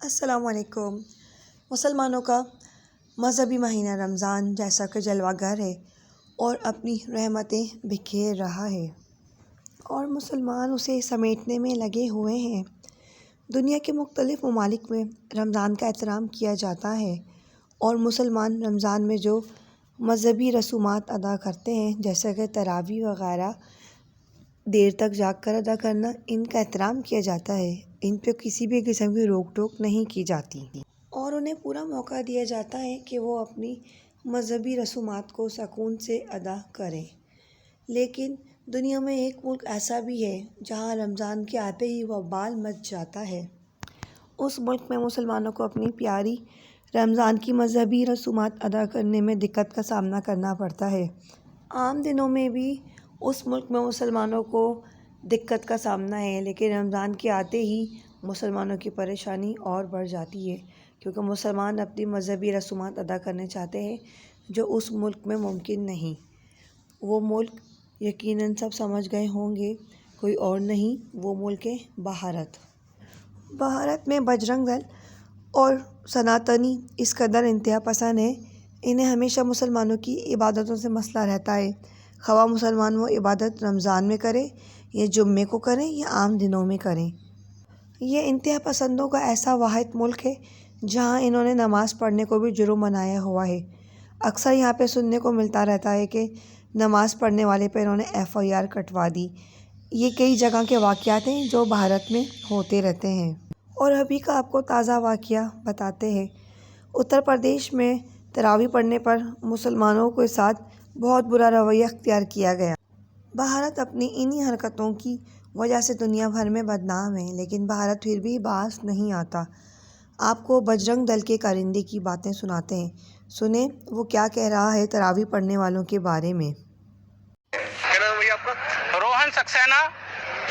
السلام علیکم۔ مسلمانوں کا مذہبی مہینہ رمضان جیسا کہ جلوہ گر ہے اور اپنی رحمتیں بکھیر رہا ہے اور مسلمان اسے سمیٹنے میں لگے ہوئے ہیں۔ دنیا کے مختلف ممالک میں رمضان کا احترام کیا جاتا ہے اور مسلمان رمضان میں جو مذہبی رسومات ادا کرتے ہیں جیسا کہ تراویح وغیرہ دیر تک جاگ کر ادا کرنا، ان کا احترام کیا جاتا ہے۔ ان پہ کسی بھی قسم کی روک ٹوک نہیں کی جاتی اور انہیں پورا موقع دیا جاتا ہے کہ وہ اپنی مذہبی رسومات کو سکون سے ادا کریں۔ لیکن دنیا میں ایک ملک ایسا بھی ہے جہاں رمضان کے آتے ہی وبال مچ جاتا ہے۔ اس ملک میں مسلمانوں کو اپنی پیاری رمضان کی مذہبی رسومات ادا کرنے میں دقت کا سامنا کرنا پڑتا ہے۔ عام دنوں میں بھی اس ملک میں مسلمانوں کو دقت کا سامنا ہے، لیکن رمضان کے آتے ہی مسلمانوں کی پریشانی اور بڑھ جاتی ہے، کیونکہ مسلمان اپنی مذہبی رسومات ادا کرنے چاہتے ہیں جو اس ملک میں ممکن نہیں۔ وہ ملک یقیناً سب سمجھ گئے ہوں گے، کوئی اور نہیں، وہ ملک ہے بھارت۔ بھارت میں بجرنگ دل اور سناتنی اس قدر انتہا پسند ہیں، انہیں ہمیشہ مسلمانوں کی عبادتوں سے مسئلہ رہتا ہے، خواہ مسلمان وہ عبادت رمضان میں کریں یا جمعے کو کریں یا عام دنوں میں کریں۔ یہ انتہا پسندوں کا ایسا واحد ملک ہے جہاں انہوں نے نماز پڑھنے کو بھی جرم بنایا ہوا ہے۔ اکثر یہاں پہ سننے کو ملتا رہتا ہے کہ نماز پڑھنے والے پہ انہوں نے FIR کٹوا دی۔ یہ کئی جگہ کے واقعات ہیں جو بھارت میں ہوتے رہتے ہیں۔ اور ابھی کا آپ کو تازہ واقعہ بتاتے ہیں۔ اتر پردیش میں تراویح پڑھنے پر مسلمانوں کے ساتھ بہت برا رویہ اختیار کیا گیا۔ بھارت اپنی انہی حرکتوں کی وجہ سے دنیا بھر میں بدنام ہے، لیکن بھارت پھر بھی باز نہیں آتا۔ آپ کو بجرنگ دل کے کارندے کی باتیں سناتے ہیں، سنیں وہ کیا کہہ رہا ہے تراویح پڑھنے والوں کے بارے میں۔ کیا نام ہے بھیا آپ کا؟ روہن سکسینہ،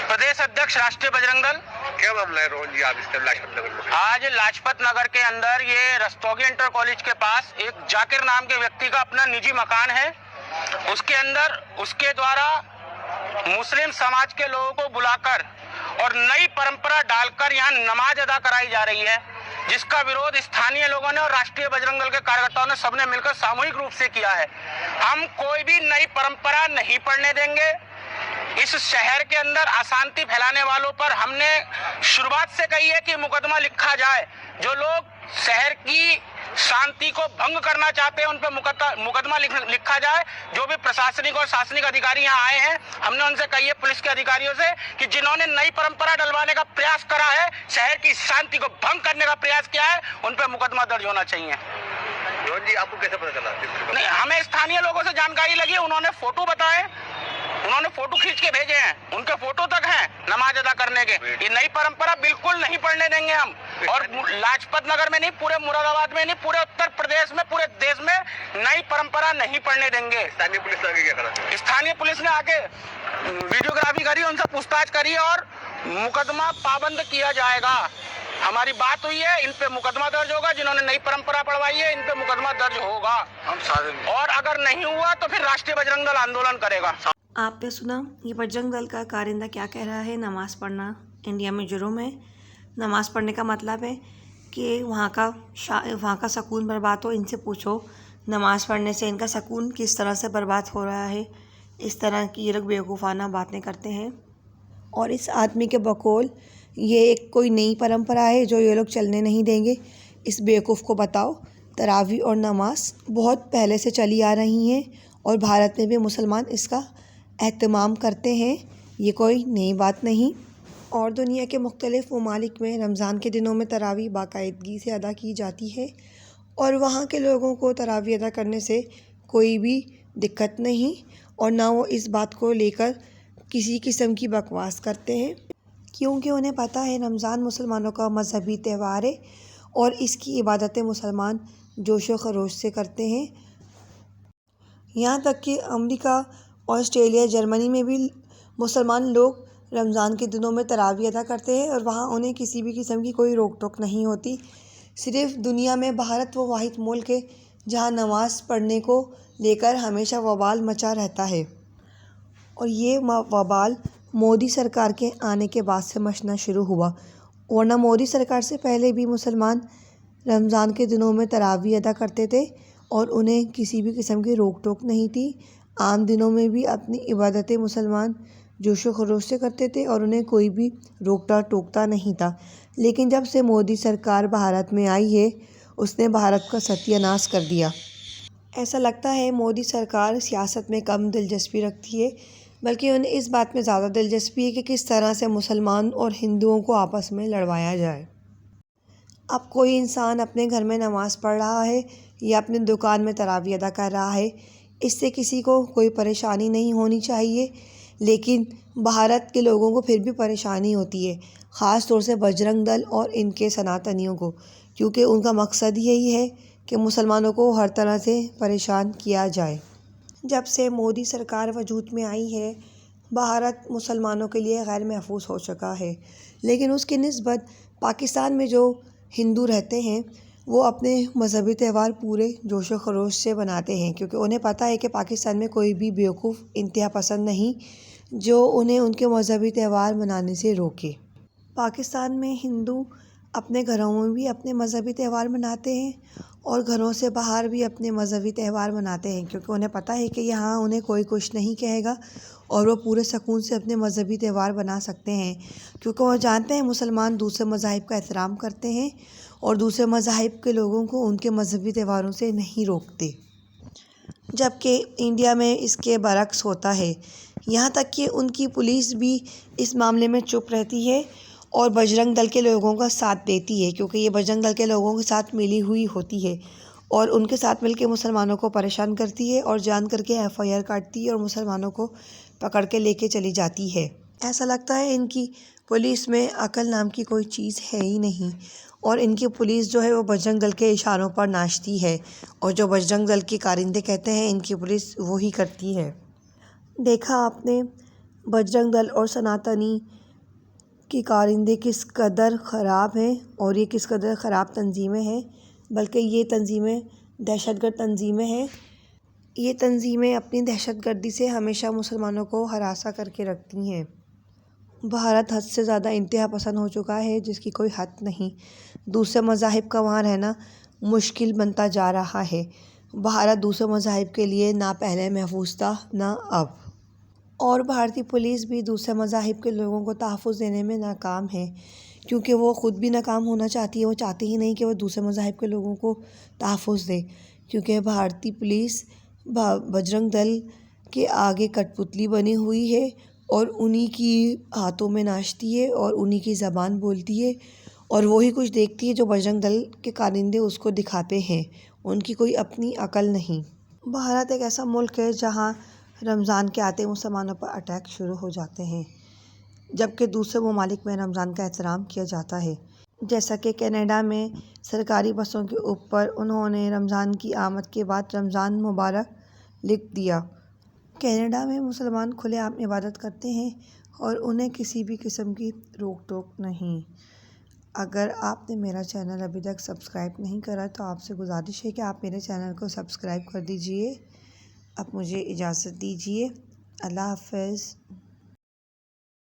پردیش ادھیکش راشٹریہ بجرنگ دل۔ کیا معاملہ ہے روہن جی، آپ اس ٹائم لاجپت نگر میں؟ آج لاجپت نگر کے اندر یہ رستوگی انٹر کالج کے پاس ایک جاکر نام کے ویکتی کا اپنا نجی مکان ہے، اس کے اندر اس کے دوارا مسلم سماج کے لوگوں کو بلا کر اور نئی پرمپرا ڈال کر یہاں نماز ادا کرائی جا رہی ہے، جس کا ویرودھ استھانیہ لوگوں نے اور راشٹریہ بجرنگ دل کے کارکرتاؤں نے سب نے مل کر ساموہک روپ سے کیا ہے۔ ہم کوئی بھی نئی پرمپرا نہیں پڑھنے دیں گے۔ اس شہر کے اندر اشانتی پھیلانے والوں پر ہم نے شروعات سے کہی ہے کہ مقدمہ لکھا جائے۔ جو لوگ شہر کی شانتی کو بھنگ کرنا چاہتے ہیں ان پہ مقدمہ لکھا جائے۔ جو بھی پرشاسنک اور شاسنک ادھیکاری یہاں آئے ہیں، ہم نے ان سے کہی ہے، پولیس کے ادھیکاریوں سے، کہ جنہوں نے نئی پرمپرا ڈلوانے کا پریاس کرا ہے، شہر کی شانتی کو بھنگ کرنے کا پریاس کیا ہے، ان پہ مقدمہ درج ہونا چاہیے۔ روہن جی، آپ کو کیسے پتہ چلا؟ نہیں، ہمیں استھانیہ لوگوں سے جانکاری لگی، انہوں نے فوٹو بتائے، انہوں نے فوٹو کھینچ کے بھیجے ہیں، ان کے فوٹو تک ہیں نماز ادا کرنے کے۔ یہ نئی پرمپرا بالکل نہیں پڑھنے دیں گے ہم، اور لاجپت نگر میں نہیں، پورے مراد آباد میں نہیں، پورے اتر پردیش میں، پورے دیش میں نئی پرمپرا نہیں پڑھنے دیں گے۔ استھانیہ پولیس نے آگے کیا کرا؟ استھانیہ پولیس نے آگے ویڈیوگرافی کری، ان سے پوچھ تاچھ کری اور مقدمہ پابند کیا جائے گا۔ ہماری بات ہوئی ہے، ان پہ مقدمہ درج ہوگا، جنہوں نے نئی پرمپرا پڑھوائی ہے ان پہ مقدمہ درج ہوگا، اور اگر نہیں ہوا تو پھر راشٹریہ بجرنگ دل آندولن کرے گا۔ آپ نے سنا یہ بجرنگ دل کا کارندہ کیا کہہ رہا ہے؟ نماز پڑھنا انڈیا میں جرم ہے۔ نماز پڑھنے کا مطلب ہے کہ وہاں کا سکون برباد ہو۔ ان سے پوچھو نماز پڑھنے سے ان کا سکون کس طرح سے برباد ہو رہا ہے۔ اس طرح کی یہ لوگ بیوقوفانہ باتیں کرتے ہیں، اور اس آدمی کے بقول یہ ایک کوئی نئی پرمپرا ہے جو یہ لوگ چلنے نہیں دیں گے۔ اس بیوقوف کو بتاؤ، تراویح اور نماز بہت پہلے سے چلی آ رہی ہیں اور بھارت میں بھی مسلمان اس کا اہتمام کرتے ہیں، یہ کوئی نئی بات نہیں۔ اور دنیا کے مختلف ممالک میں رمضان کے دنوں میں تراویح باقاعدگی سے ادا کی جاتی ہے، اور وہاں کے لوگوں کو تراویح ادا کرنے سے کوئی بھی دقت نہیں، اور نہ وہ اس بات کو لے کر کسی قسم کی بکواس کرتے ہیں، کیونکہ انہیں پتہ ہے رمضان مسلمانوں کا مذہبی تہوار ہے اور اس کی عبادتیں مسلمان جوش و خروش سے کرتے ہیں۔ یہاں تک کہ امریکہ، آسٹریلیا، جرمنی میں بھی مسلمان لوگ رمضان کے دنوں میں تراویح ادا کرتے ہیں اور وہاں انہیں کسی بھی قسم کی کوئی روک ٹوک نہیں ہوتی۔ صرف دنیا میں بھارت وہ واحد ملک ہے جہاں نماز پڑھنے کو لے کر ہمیشہ وبال مچا رہتا ہے، اور یہ وبال مودی سرکار کے آنے کے بعد سے مچنا شروع ہوا۔ ورنہ مودی سرکار سے پہلے بھی مسلمان رمضان کے دنوں میں تراویح ادا کرتے تھے اور انہیں کسی بھی قسم کی روک ٹوک نہیں تھی۔ عام دنوں میں بھی اپنی عبادتیں مسلمان جوش و خروش سے کرتے تھے اور انہیں کوئی بھی روکتا ٹوکتا نہیں تھا۔ لیکن جب سے مودی سرکار بھارت میں آئی ہے، اس نے بھارت کا ستیہ ناش کر دیا۔ ایسا لگتا ہے مودی سرکار سیاست میں کم دلچسپی رکھتی ہے، بلکہ انہیں اس بات میں زیادہ دلچسپی ہے کہ کس طرح سے مسلمان اور ہندوؤں کو آپس میں لڑوایا جائے۔ اب کوئی انسان اپنے گھر میں نماز پڑھ رہا ہے یا اپنی دکان میں تراویح ادا کر رہا ہے، اس سے کسی کو کوئی پریشانی نہیں ہونی چاہیے، لیکن بھارت کے لوگوں کو پھر بھی پریشانی ہوتی ہے، خاص طور سے بجرنگ دل اور ان کے سناتنیوں کو، کیونکہ ان کا مقصد یہی ہے کہ مسلمانوں کو ہر طرح سے پریشان کیا جائے۔ جب سے مودی سرکار وجود میں آئی ہے، بھارت مسلمانوں کے لیے غیر محفوظ ہو چکا ہے، لیکن اس کی نسبت پاکستان میں جو ہندو رہتے ہیں وہ اپنے مذہبی تہوار پورے جوش و خروش سے مناتے ہیں، کیونکہ انہیں پتہ ہے کہ پاکستان میں کوئی بھی بیوقوف انتہا پسند نہیں جو انہیں ان کے مذہبی تہوار منانے سے روکے۔ پاکستان میں ہندو اپنے گھروں میں بھی اپنے مذہبی تہوار مناتے ہیں اور گھروں سے باہر بھی اپنے مذہبی تہوار مناتے ہیں، کیونکہ انہیں پتہ ہے کہ یہاں انہیں کوئی کچھ نہیں کہے گا اور وہ پورے سکون سے اپنے مذہبی تہوار بنا سکتے ہیں، کیونکہ وہ جانتے ہیں مسلمان دوسرے مذاہب کا احترام کرتے ہیں اور دوسرے مذاہب کے لوگوں کو ان کے مذہبی تہواروں سے نہیں روکتے۔ جبکہ انڈیا میں اس کے برعکس ہوتا ہے، یہاں تک کہ ان کی پولیس بھی اس معاملے میں چپ رہتی ہے اور بجرنگ دل کے لوگوں کا ساتھ دیتی ہے، کیونکہ یہ بجرنگ دل کے لوگوں کے ساتھ ملی ہوئی ہوتی ہے اور ان کے ساتھ مل کے مسلمانوں کو پریشان کرتی ہے اور جان کر کے FIR کاٹتی ہے اور مسلمانوں کو پکڑ کے لے کے چلی جاتی ہے۔ ایسا لگتا ہے ان کی پولیس میں عقل نام کی کوئی چیز ہے ہی نہیں، اور ان کی پولیس جو ہے وہ بجرنگ دل کے اشاروں پر ناچتی ہے، اور جو بجرنگ دل کے کارندے کہتے ہیں ان کی پولیس وہی کرتی ہے۔ دیکھا آپ نے بجرنگ دل اور سناتنی کے کارندے کس قدر خراب ہیں اور یہ کس قدر خراب تنظیمیں ہیں، بلکہ یہ تنظیمیں دہشت گرد تنظیمیں ہیں۔ یہ تنظیمیں اپنی دہشت گردی سے ہمیشہ مسلمانوں کو ہراساں کر کے رکھتی ہیں۔ بھارت حد سے زیادہ انتہا پسند ہو چکا ہے، جس کی کوئی حد نہیں۔ دوسرے مذاہب کا وہاں رہنا مشکل بنتا جا رہا ہے۔ بھارت دوسرے مذاہب کے لیے نہ پہلے محفوظ تھا نہ اب، اور بھارتی پولیس بھی دوسرے مذاہب کے لوگوں کو تحفظ دینے میں ناکام ہے، کیونکہ وہ خود بھی ناکام ہونا چاہتی ہے۔ وہ چاہتی ہی نہیں کہ وہ دوسرے مذاہب کے لوگوں کو تحفظ دے، کیونکہ بھارتی پولیس بجرنگ دل کے آگے کٹ پتلی بنی ہوئی ہے اور انہی کی ہاتھوں میں ناچتی ہے اور انہی کی زبان بولتی ہے اور وہی کچھ دیکھتی ہے جو بجرنگ دل کے کارندے اس کو دکھاتے ہیں۔ ان کی کوئی اپنی عقل نہیں۔ بھارت ایک ایسا ملک ہے جہاں رمضان کے آتے مسلمانوں پر اٹیک شروع ہو جاتے ہیں، جبکہ دوسرے ممالک میں رمضان کا احترام کیا جاتا ہے۔ جیسا کہ کینیڈا میں سرکاری بسوں کے اوپر انہوں نے رمضان کی آمد کے بعد رمضان مبارک لکھ دیا۔ کینیڈا میں مسلمان کھلے عام عبادت کرتے ہیں اور انہیں کسی بھی قسم کی روک ٹوک نہیں۔ اگر آپ نے میرا چینل ابھی تک سبسکرائب نہیں کرا تو آپ سے گزارش ہے کہ آپ میرے چینل کو سبسکرائب کر دیجئے۔ اب مجھے اجازت دیجیے۔ اللہ حافظ۔